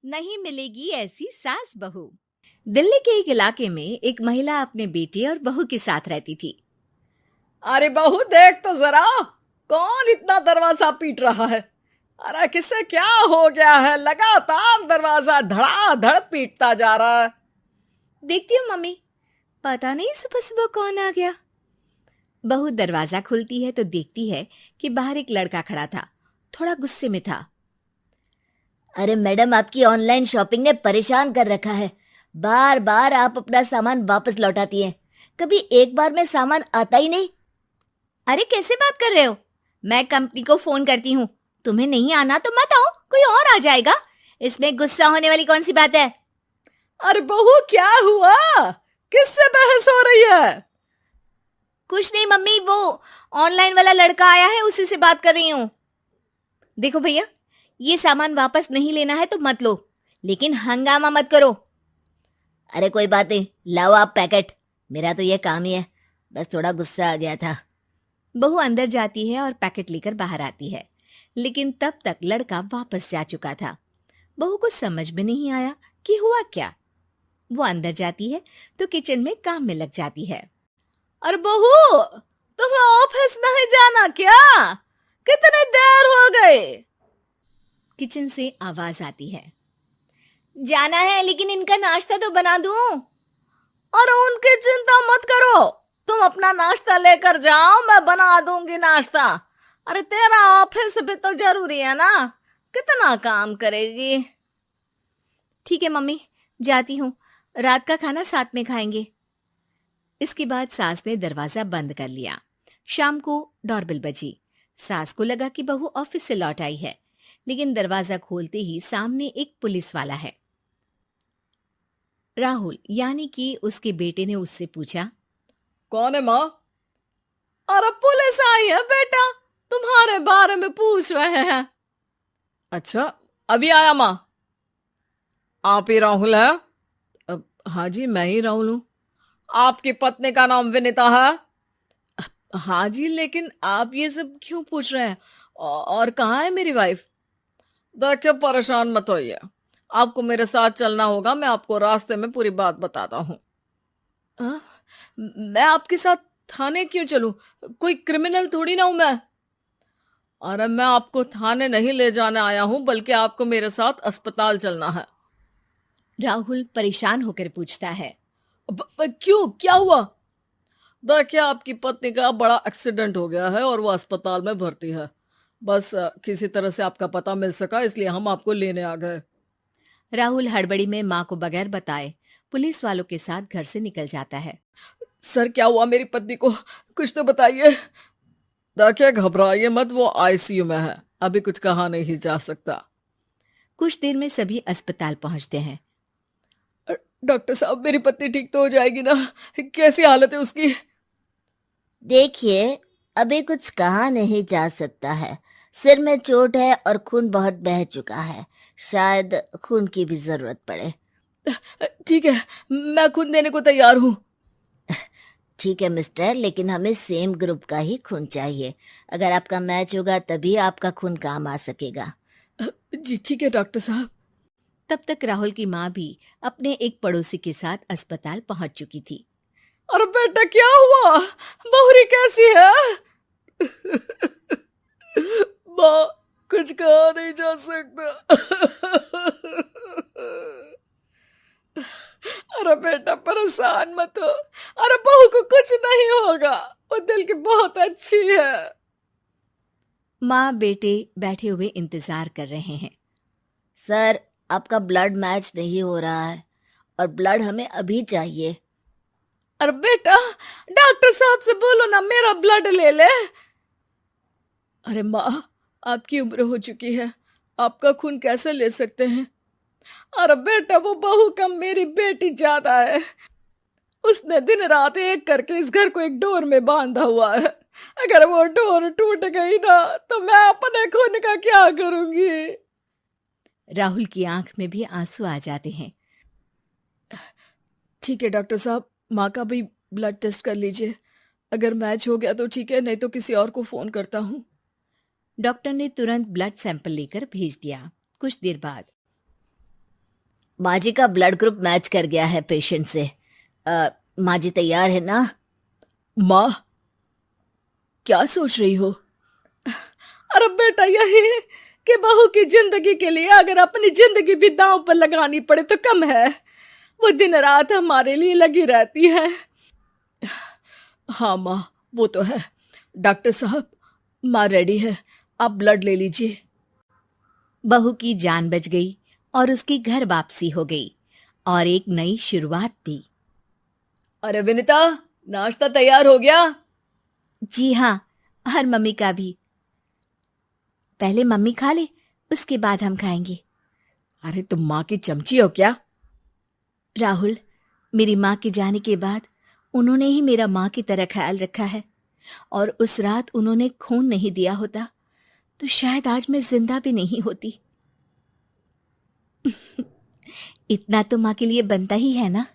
नहीं मिलेगी ऐसी सास बहू। दिल्ली के एक इलाके में एक महिला अपने बेटे और बहू के साथ रहती थी। अरे बहू देख तो जरा, कौन इतना दरवाजा पीट रहा है? अरे किसे क्या हो गया है? लगातार दरवाजा धड़ाधड़ पीटता जा रहा है। देखती हूँ मम्मी, पता नहीं सुबह सुबह कौन आ गया। बहू दरवाजा खोलती है तो देखती है कि बाहर एक लड़का खड़ा था। थोड़ा गुस्से में था। अरे मैडम, आपकी ऑनलाइन शॉपिंग ने परेशान कर रखा है। बार बार आप अपना सामान वापस लौटाती हैं। कभी एक बार में सामान आता ही नहीं। अरे कैसे बात कर रहे हो? मैं कंपनी को फोन करती हूँ। तुम्हें नहीं आना तो मत आओ, कोई और आ जाएगा। इसमें गुस्सा होने वाली कौन सी बात है? अरे बहू क्या हुआ? किससे बहस हो रही है? कुछ नहीं मम्मी, वो ऑनलाइन वाला लड़का आया है, उसी से बात कर रही हूँ। देखो भैया, ये सामान वापस नहीं लेना है तो मत लो, लेकिन हंगामा मत करो। अरे कोई बात नहीं, लाओ आप पैकेट। मेरा तो ये काम ही है, बस थोड़ा गुस्सा आ गया था। बहू अंदर जाती है और पैकेट लेकर बाहर आती है, लेकिन तब तक लड़का वापस जा चुका था। बहू को समझ में नहीं आया कि हुआ क्या। वो अंदर जाती है तो किचन में काम में लग जाती है। अरे बहू, तुम्हें ऑफिस नहीं जाना क्या? कितनी देर हो गई? किचन से आवाज आती है। जाना है, लेकिन इनका नाश्ता तो बना दूं। और उनकी चिंता मत करो, तुम अपना नाश्ता लेकर जाओ, मैं बना दूंगी नाश्ता। अरे तेरा ऑफिस भी तो जरूरी है ना, कितना काम करेगी। ठीक है मम्मी, जाती हूँ, रात का खाना साथ में खाएंगे। इसके बाद सास ने दरवाजा बंद कर लिया। शाम को डोरबेल बजी। सास को लगा कि बहू ऑफिस से लौट आई है, लेकिन दरवाजा खोलते ही सामने एक पुलिस वाला है। राहुल यानी कि उसके बेटे ने उससे पूछा, कौन है माँ? अरे पुलिस आई है बेटा, तुम्हारे बारे में पूछ रहे हैं। अच्छा, अभी आया माँ। आप ही राहुल है? हाँ जी, मैं ही राहुल हूँ। आपकी पत्नी का नाम विनीता है? हाँ जी, लेकिन आप ये सब क्यों पूछ रहे हैं? और कहाँ है मेरी वाइफ? देखिए, परेशान मत होइए, आपको मेरे साथ चलना होगा, मैं आपको रास्ते में पूरी बात बताता हूँ। मैं आपके साथ थाने क्यों चलूं? कोई क्रिमिनल थोड़ी ना हूं मैं। अरे मैं आपको थाने नहीं ले जाने आया हूं, बल्कि आपको मेरे साथ अस्पताल चलना है। राहुल परेशान होकर पूछता है। क्यों, क्या हुआ? देखिए, आपकी पत्नी का बड़ा एक्सीडेंट हो गया है और वो अस्पताल में भर्ती है। बस किसी तरह से आपका पता मिल सका, इसलिए हम आपको लेने आ गए। राहुल हड़बड़ी में माँ को बगैर बताए पुलिस वालों के साथ घर से निकल जाता है। सर, क्या हुआ मेरी पत्नी को? कुछ तो बताइए। देखिए, घबराइए मत, वो आईसीयू में है, अभी कुछ कहा नहीं जा सकता। कुछ देर में सभी अस्पताल पहुंचते हैं। डॉक्टर साहब, मेरी पत्नी ठीक तो हो जाएगी ना? कैसी हालत है उसकी? देखिए, अभी कुछ कहा नहीं जा सकता है। सिर में चोट है और खून बहुत बह चुका है। शायद खून की भी जरूरत पड़े। ठीक है, मैं खून देने को तैयार हूँ। ठीक है मिस्टर, लेकिन हमें सेम ग्रुप का ही खून चाहिए। अगर आपका मैच होगा तभी आपका खून काम आ सकेगा। जी ठीक है डॉक्टर साहब। तब तक राहुल की माँ भी अपने एक पड़ोसी के साथ अस्पताल पहुंच चुकी थी। अरे बेटा, क्या हुआ? बहुरी कैसी है? माँ, कुछ कहा नहीं जा सकता। अरे बेटा, परेशान मत हो। अरे बहू को कुछ नहीं होगा, वो दिल की बहुत अच्छी है। माँ बेटे बैठे हुए इंतजार कर रहे हैं। सर, आपका ब्लड मैच नहीं हो रहा है और ब्लड हमें अभी चाहिए। अरे बेटा, डॉक्टर साहब से बोलो ना, मेरा ब्लड ले ले। अरे माँ, आपकी उम्र हो चुकी है, आपका खून कैसे ले सकते हैं? अरे बेटा, वो बहू कम मेरी बेटी ज्यादा है। उसने दिन रात एक करके इस घर को एक डोर में बांधा हुआ है। अगर वो डोर टूट गई ना, तो मैं अपने खून का क्या करूंगी? राहुल की आंख में भी आंसू आ जाते हैं। ठीक है डॉक्टर साहब, माँ का भी ब्लड टेस्ट कर लीजिए। अगर मैच हो गया तो ठीक है, नहीं तो किसी और को फोन करता हूँ। डॉक्टर ने तुरंत ब्लड सैंपल लेकर भेज दिया। कुछ देर बाद माँ जी का ब्लड ग्रुप मैच कर गया है पेशेंट से। माँ जी तैयार है ना? माँ, क्या सोच रही हो? अरे बेटा, यही कि बहू की जिंदगी के लिए अगर अपनी जिंदगी भी दांव पर लगानी पड़े तो कम है। वो दिन रात हमारे लिए लगी रहती है। हाँ माँ, वो तो है। डॉक्टर साहब, माँ रेडी है, आप ब्लड ले लीजिए। बहू की जान बच गई और उसकी घर वापसी हो गई और एक नई शुरुआत भी। अरे विनीता, नाश्ता तैयार हो गया? जी हाँ, और मम्मी का भी। पहले मम्मी खा ले, उसके बाद हम खाएंगे। अरे तुम माँ की चमची हो क्या? राहुल, मेरी माँ के जाने के बाद उन्होंने ही मेरा माँ की तरह ख्याल रखा है, और उस रात उन्होंने खून नहीं दिया होता तो शायद आज मैं जिंदा भी नहीं होती। इतना तो माँ के लिए बनता ही है ना।